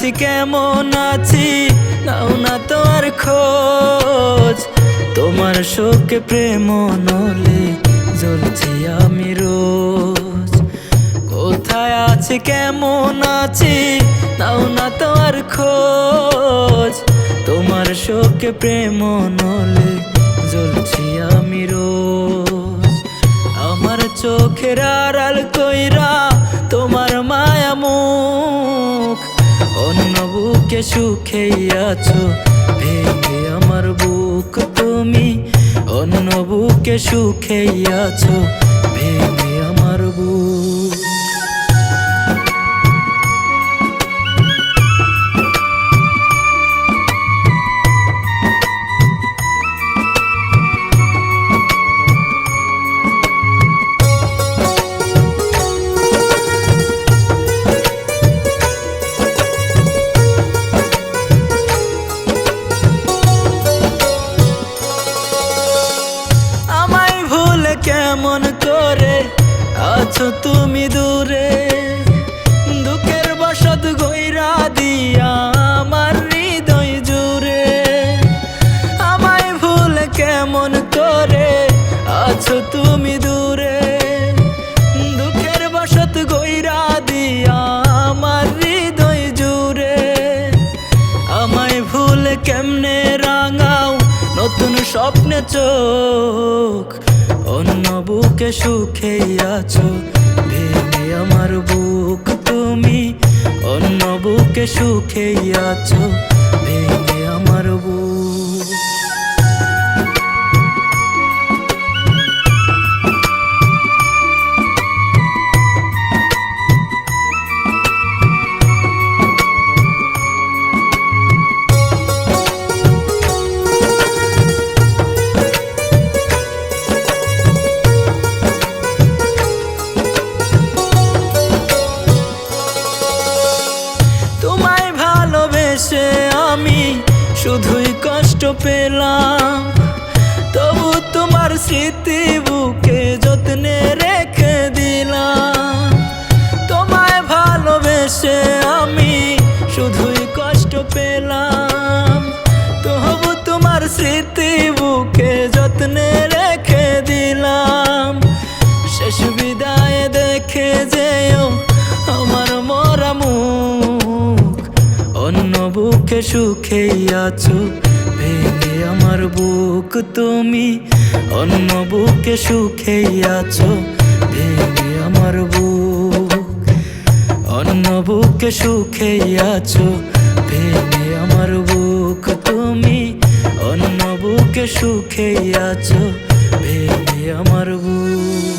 আছি কেমন আছি নাও না তো আর খোঁজ। তোমার শোকে প্রেম নলে জ্বলছি আমি রোজ। কোথায় আছি কেমন আছি নাও না তো আর খোঁজ। তোমার শোকে প্রেম নলে জ্বলছি আমি রোজ। আমার চোখের আড়াল কইরা তোমার মায়া মুখ, অন্য বুকে সুখেই আছো ভেঙে আমার বুক। তুমি অন্য বুকে সুখেই আছো ভেঙে আমার বুক। কেমন করে আছো তুমি দূরে, দুঃখের বসত গইরা দিয়া আমার হৃদয় জুড়ে। আমায় ভুলে কেমন করে আছো তুমি দূরে, দুঃখের বসত গইরা দিয়া আমার হৃদয় জুড়ে। আমায় ভুলে কেমনে রাঙাও নতুন স্বপ্নে চোখ, অন্য বুকে সুখেই আছো ভেঙে আমার বুক। তুমি অন্য বুকে সুখেই আছো ভেঙে আমার বুক। আমি শুধুই কষ্ট পেলাম, তবু তোমার স্মৃতি বুকে যত্নে রেখে দিলাম। তোমায় ভালোবেসে আমি শুধুই কষ্ট পেলাম, তবু তোমার স্মৃতি বুকে যত্নে রেখে দিলাম। শেষ বিদায় দেখে যেও আমার মরা মুখ, অন্য বুকে সুখেই আছো ভেঙে আমার বুক। তুমি অন্য বুকে সুখেই আছো ভেঙে আমার বুক। অন্য বুকে সুখেই আছো ভেঙে আমার বুক। তুমি অন্য বুকে সুখেই আছো ভেঙে আমার বুক।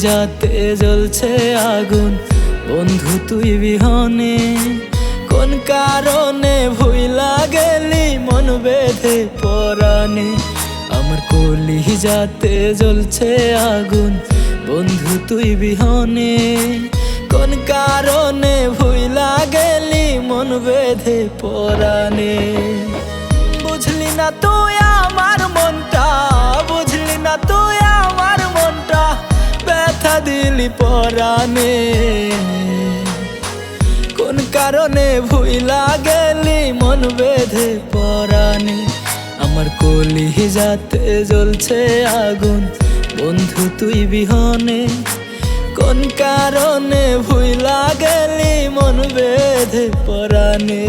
যাতে জ্বলছে আগুন বন্ধু তুই বিহনে, কোন কারণে ভুইলা গেলি মন বেঁধে পরাণে। আমার কলি যাতে জ্বলছে আগুন বন্ধু তুই বিহনে, কোন কারণে ভুইলা গেলি মন বেঁধে পরাণে। বুঝলি না তুই আমার মনটা, বুঝলি না তুই আমার মনটা, ব্যথা দিলি পরাণে। কোন কারণে ভুইলা গেলি মন বেঁধে পরাণে। আমার কলি যাতে জ্বলছে আগুন বন্ধু তুই বিহনে, কোন কারণে ভুইলা গেলি মন বেঁধে পরাণে।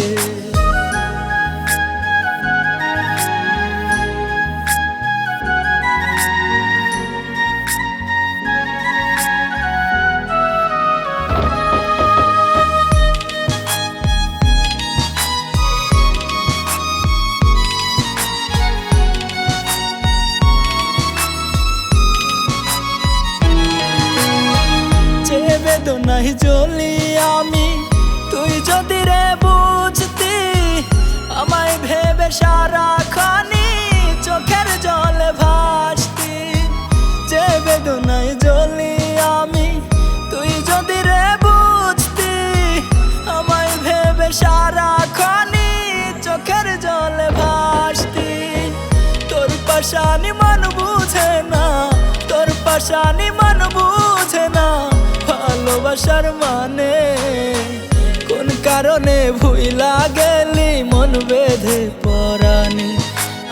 বেদনায় জ্বলি আমি, তুই যদি রে বুঝতি আমায় ভেবে সারাক্ষণই চোখের জলে ভাসতি, যে বেদনায় জ্বলি আমি তুই যদি রে বুঝতি, আমায় ভেবে সারাক্ষণই চোখের জলে ভাসতি। তোর পাশানি মন বুঝে না, তোর পাশানি মন বুঝে না ভালোবাসার মানে। কোন কারণে ভুইলা গেলি মন বেঁধে পরাণে,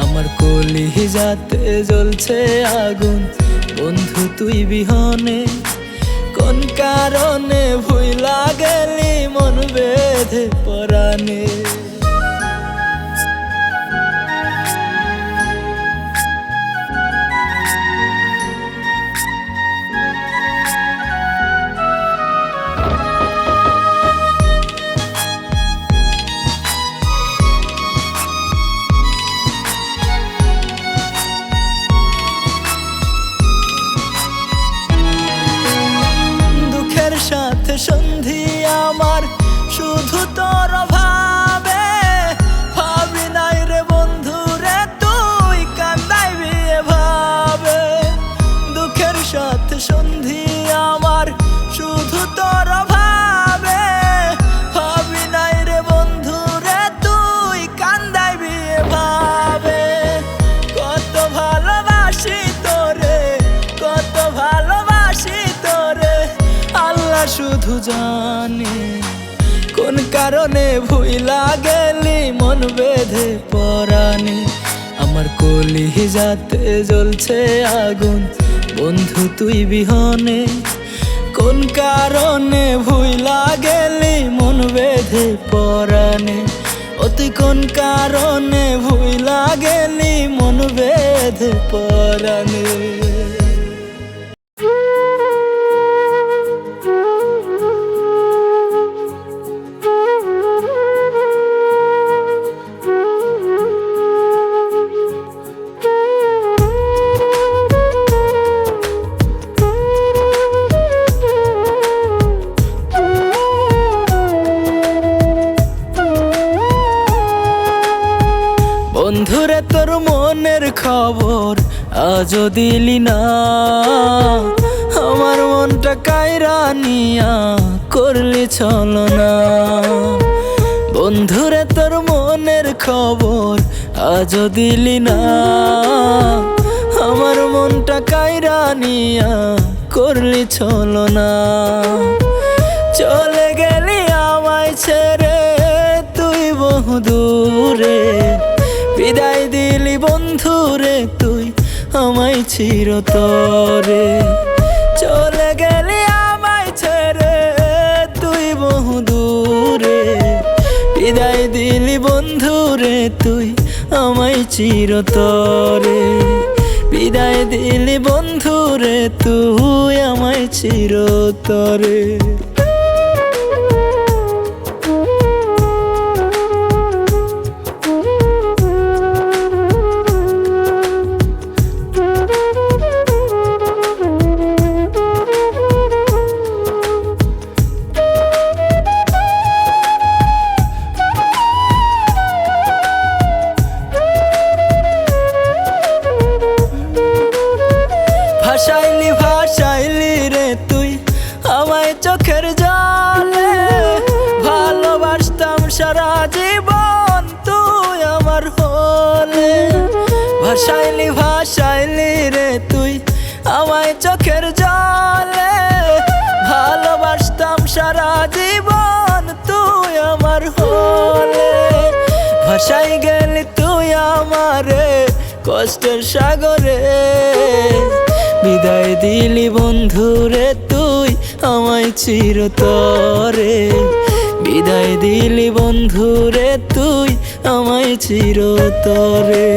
আমার কলি যাতে জ্বলছে আগুন বন্ধু তুই বিহনে। কোন কারণে ভুইলা গেলি মন বেঁধে পরাণে। সাথে সন্ধি আমার শুধু তোর ভাবে, ভাবি নাই রে বন্ধু রে তুই কান্দাইবি এভাবে। দুঃখের সাথে সন্ধি আমার শুধু তোর ভাবে, ভাবি নাই রে বন্ধু রে তুই কান্দাইবি এভাবে। কত ভালোবাসি তোরে, কত ভালোবাসি তোরে আল্লাহ শুধু জানে। কোন কারণে ভুইলা গেলি মন বেঁধে পরাণে, আমার কলি যাতে জ্বলছে আগুন বন্ধু তুই বিহনে। কোন কারণে ভুইলা গেলি মন বেঁধে পরাণে, ও তুই কোন কারণে ভুইলা গেলি মন বেঁধে পরাণে। বন্ধুরে তোর মনের খবর আজও দিলি না, আমার মনটা কাইরা নিয়া করলি ছলনা। বন্ধুরে তোর মনের খবর আজও দিলি না, আমার মনটা কাইরা নিয়া করলি ছলনা। চলে গেলি আমায় ছেড়ে তুই বহু দূরে, বিদায় দিলি বন্ধুরে তুই আমায় চিরতরে। চলে গেলি আমায় ছেড়ে তুই বহু দূরে, বিদায় দিলি বন্ধুরে তুই আমায় চিরতরে। বিদায় দিলি বন্ধুরে তুই আমায় চিরতরে। ভাসাইলি ভাসাইলি রে তুই আমায় চোখের জলে, ভালোবাসতাম সারা জীবন তুই আমার হলে। ভাসাইলি ভাসাইলি রে তুই আমায় চোখের জলে, ভালোবাসতাম সারা জীবন তুই আমার হলে। ভাসাই গেলি তুই আমারে কষ্টের সাগরে, বিদায় দিলি বন্ধুরে তুই আমায় চিরতরে। বিদায় দিলি বন্ধুরে তুই আমায় চিরতরে।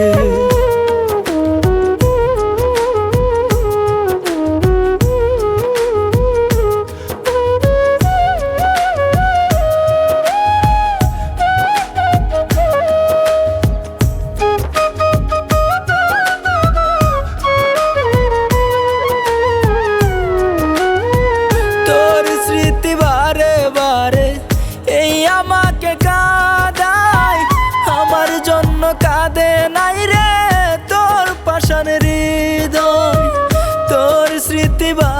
কাঁদে নাই রে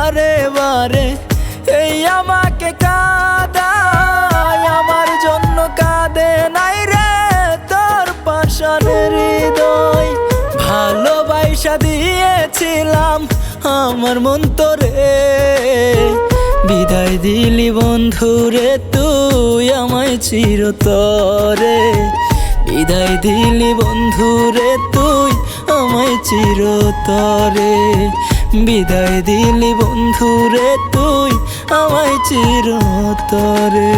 বারে বারে এই আমাকে কাঁদায়, আমার জন্য কাঁদে নাই রে তোর পাষাণের হৃদয়। ভালোবাসা দিয়েছিলাম আমার মন তোরে, বিদায় দিলি বন্ধুরে তুই আমায় চিরতরে, বিদায় দিলি বন্ধুরে তুই আমায় চিরতরে, বিদায় দিলি বন্ধুরে তুই আমায় চিরতরে।